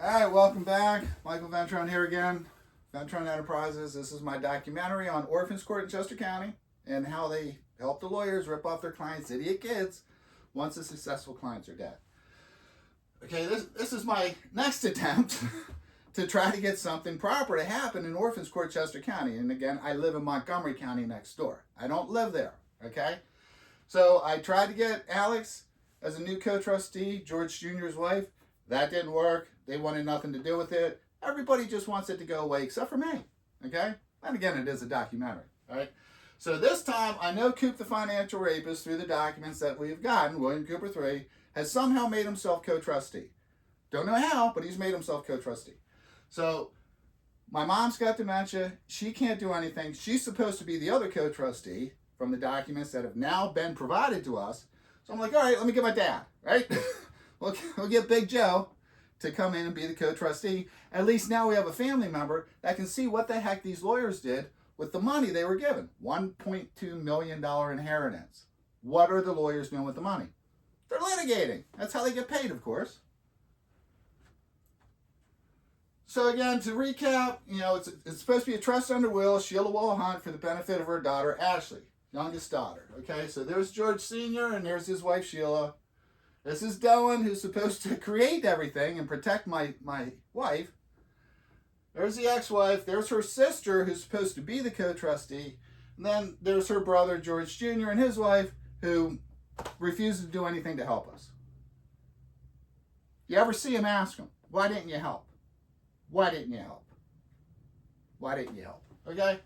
All right, welcome back. Michael Ventron here again. Ventron Enterprises. This is my documentary on Orphans Court in Chester County and how they help the lawyers rip off their clients' idiot kids once the successful clients are dead. Okay, this is my next attempt to try to get something proper to happen in Orphans Court, Chester County. And again, I live in Montgomery County next door. I don't live there, okay? So I tried to get Alex as a new co-trustee, George Jr.'s wife. That didn't work. They wanted nothing to do with it. Everybody just wants it to go away except for me, okay? And again, it is a documentary, all right? So this time, I know Coop, the financial rapist, through the documents that we've gotten, William Cooper III, has somehow made himself co-trustee. Don't know how, but he's made himself co-trustee. So my mom's got dementia. She can't do anything. She's supposed to be the other co-trustee from the documents that have now been provided to us. So I'm like, all right, let me get my dad, right? we'll get Big Joe to come in and be the co-trustee. At least now we have a family member that can see what the heck these lawyers did with the money they were given. $1.2 million inheritance. What are the lawyers doing with the money? They're litigating. That's how they get paid, of course. So again, to recap, it's supposed to be a trust under will, Sheila Wall Hunt, for the benefit of her daughter, Ashley, youngest daughter. Okay, so there's George Sr. and there's his wife, Sheila. This is Dylan, who's supposed to create everything and protect my wife. There's the ex-wife. There's her sister, who's supposed to be the co-trustee. And then there's her brother, George Jr., and his wife, who refuses to do anything to help us. You ever see him, ask him, why didn't you help? Why didn't you help? Why didn't you help? Okay?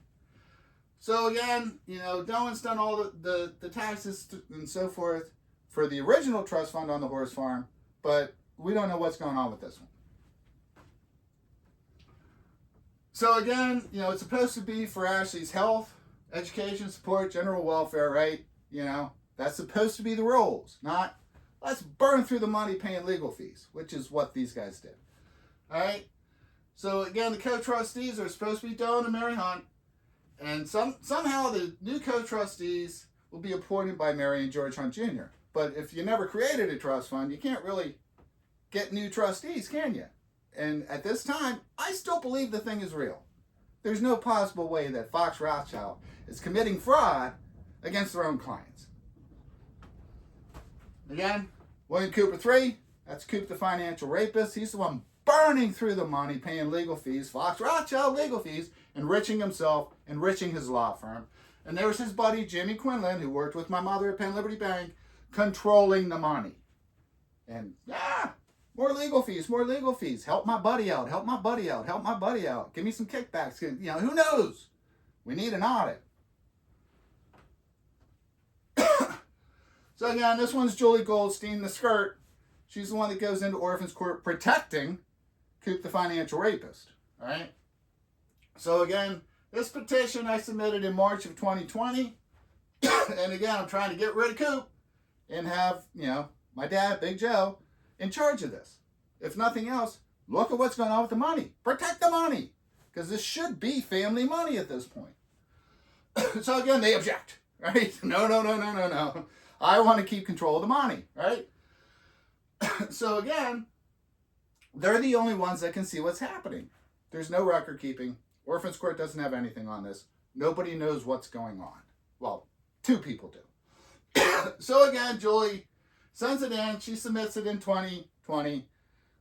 So again, Dylan's done all the taxes and so forth for the original trust fund on the horse farm, but we don't know what's going on with this one. So again, it's supposed to be for Ashley's health, education, support, general welfare, right? That's supposed to be the rules, not let's burn through the money paying legal fees, which is what these guys did. All right? So again, the co-trustees are supposed to be Dylan and Mary Hunt, and somehow the new co-trustees will be appointed by Mary and George Hunt Jr. But if you never created a trust fund, you can't really get new trustees, can you? And at this time, I still believe the thing is real. There's no possible way that Fox Rothschild is committing fraud against their own clients. Again, William Cooper III, that's Coop the financial rapist. He's the one burning through the money, paying legal fees, Fox Rothschild legal fees, enriching himself, enriching his law firm. And there's his buddy, Jimmy Quinlan, who worked with my mother at Penn Liberty Bank, controlling the money. And more legal fees. Help my buddy out. Give me some kickbacks. Who knows? We need an audit. So again, this one's Julie Goldstein, the skirt. She's the one that goes into Orphans Court protecting Coop the financial rapist. All right? So again, this petition I submitted in March of 2020. And again, I'm trying to get rid of Coop and have, my dad, Big Joe, in charge of this. If nothing else, look at what's going on with the money. Protect the money. Because this should be family money at this point. So again, they object, right? No. I want to keep control of the money, right? So again, they're the only ones that can see what's happening. There's no record keeping. Orphans Court doesn't have anything on this. Nobody knows what's going on. Well, two people do. So again, Julie sends it in. She submits it in 2020,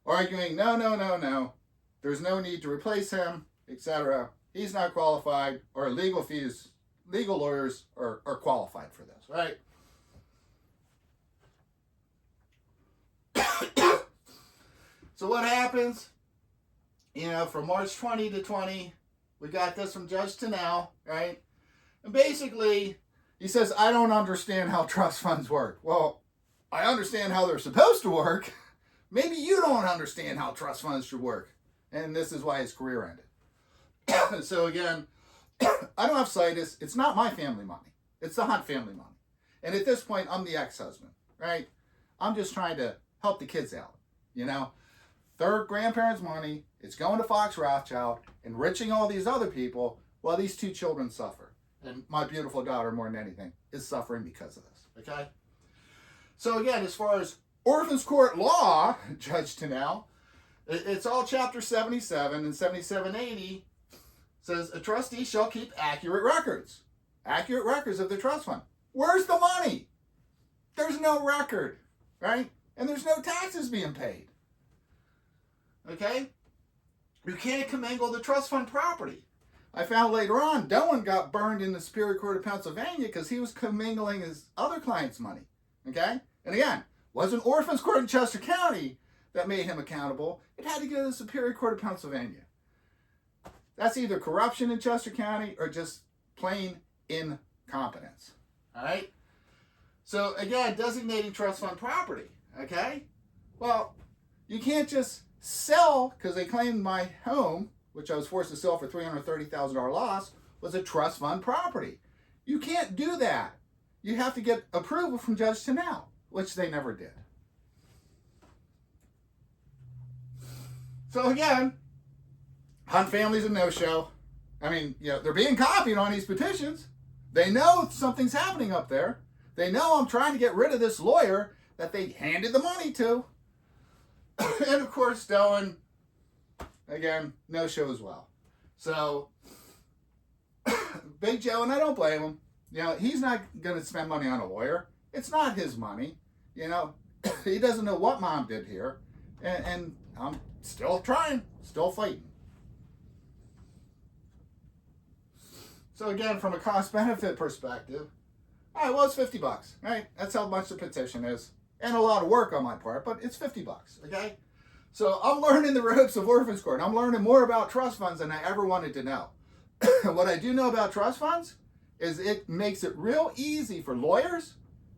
arguing, no. There's no need to replace him, etc. He's not qualified, or legal lawyers are qualified for this, right? So what happens? From March 20 to 20, we got this from Judge to now, right? And basically, he says, I don't understand how trust funds work. Well, I understand how they're supposed to work. Maybe you don't understand how trust funds should work. And this is why his career ended. So again, I don't have situs. It's not my family money. It's the Hunt family money. And at this point, I'm the ex-husband, right? I'm just trying to help the kids out, Their grandparents' money, it's going to Fox Rothschild, enriching all these other people while these two children suffer. And my beautiful daughter, more than anything, is suffering because of this, okay? So again, as far as Orphans Court law, Judge Tanel, It's all Chapter 77, and 7780 says a trustee shall keep accurate records of the trust fund. Where's the money? There's no record, right? And there's no taxes being paid. Okay? You can't commingle the trust fund property. I found later on, Doan got burned in the Superior Court of Pennsylvania because he was commingling his other client's money. Okay? And again, wasn't Orphans Court in Chester County that made him accountable. It had to go to the Superior Court of Pennsylvania. That's either corruption in Chester County or just plain incompetence. All right? So again, designating trust fund property. Okay? Well, you can't just sell, because they claimed my home, which I was forced to sell for $330,000 loss, was a trust fund property. You can't do that. You have to get approval from Judge Tennell, which they never did. So again, Hunt family's a no-show. I mean, they're being copied on these petitions. They know something's happening up there. They know I'm trying to get rid of this lawyer that they handed the money to. And of course, Doan, again, no-show as well. So, Big Joe, and I don't blame him. He's not going to spend money on a lawyer. It's not his money. He doesn't know what Mom did here. And I'm still trying, still fighting. So again, from a cost-benefit perspective, all right, well, it's $50, right? That's how much the petition is. And a lot of work on my part, but it's $50, okay? So I'm learning the ropes of Orphans Court. I'm learning more about trust funds than I ever wanted to know. What I do know about trust funds is it makes it real easy for lawyers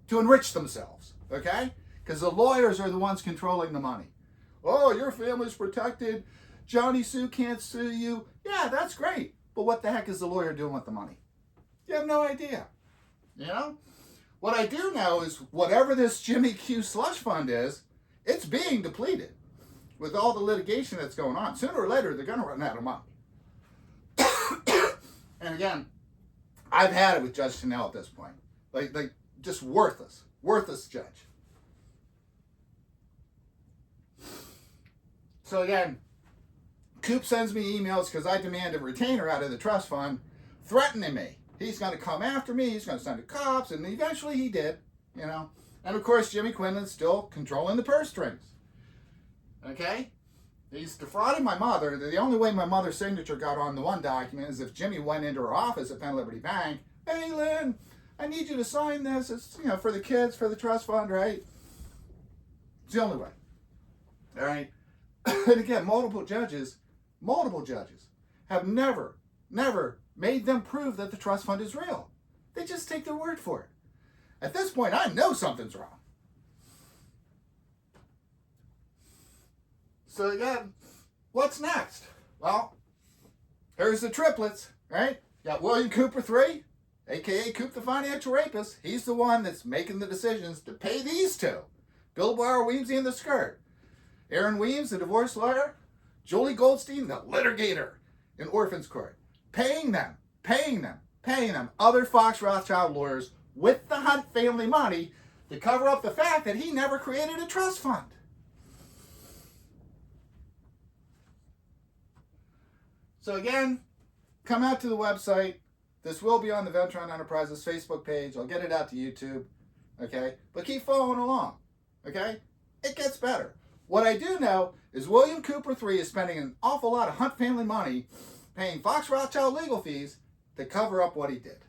to enrich themselves, okay? Because the lawyers are the ones controlling the money. Oh, your family's protected. Johnny Sue can't sue you. Yeah, that's great. But what the heck is the lawyer doing with the money? You have no idea. What I do know is whatever this Jimmy Q slush fund is, it's being depleted with all the litigation that's going on. Sooner or later, they're going to run out of money. And again, I've had it with Judge Tennell at this point. Like just worthless judge. So again, Coop sends me emails because I demand a retainer out of the trust fund, threatening me. He's going to come after me. He's going to send the cops, and eventually he did, And of course, Jimmy Quinlan's still controlling the purse strings. Okay? He's defrauding my mother. The only way my mother's signature got on the one document is if Jimmy went into her office at Penn Liberty Bank. Hey, Lynn, I need you to sign this. It's, for the kids, for the trust fund, right? It's the only way. All right? And again, multiple judges have never made them prove that the trust fund is real. They just take their word for it. At this point, I know something's wrong. So again, what's next? Well, here's the triplets, right? Got William Cooper III, a.k.a. Coop the financial rapist. He's the one that's making the decisions to pay these two. Bill Bauer, Weemsy, and the skirt. Aaron Weems, the divorce lawyer. Julie Goldstein, the litigator in Orphans Court. Paying them other Fox Rothschild lawyers with the Hunt family money to cover up the fact that he never created a trust fund. So again, come out to the website. This will be on the Ventron Enterprises Facebook page. I'll get it out to YouTube, okay? But keep following along, okay? It gets better. What I do know is William Cooper III is spending an awful lot of Hunt family money paying Fox Rothschild legal fees to cover up what he did.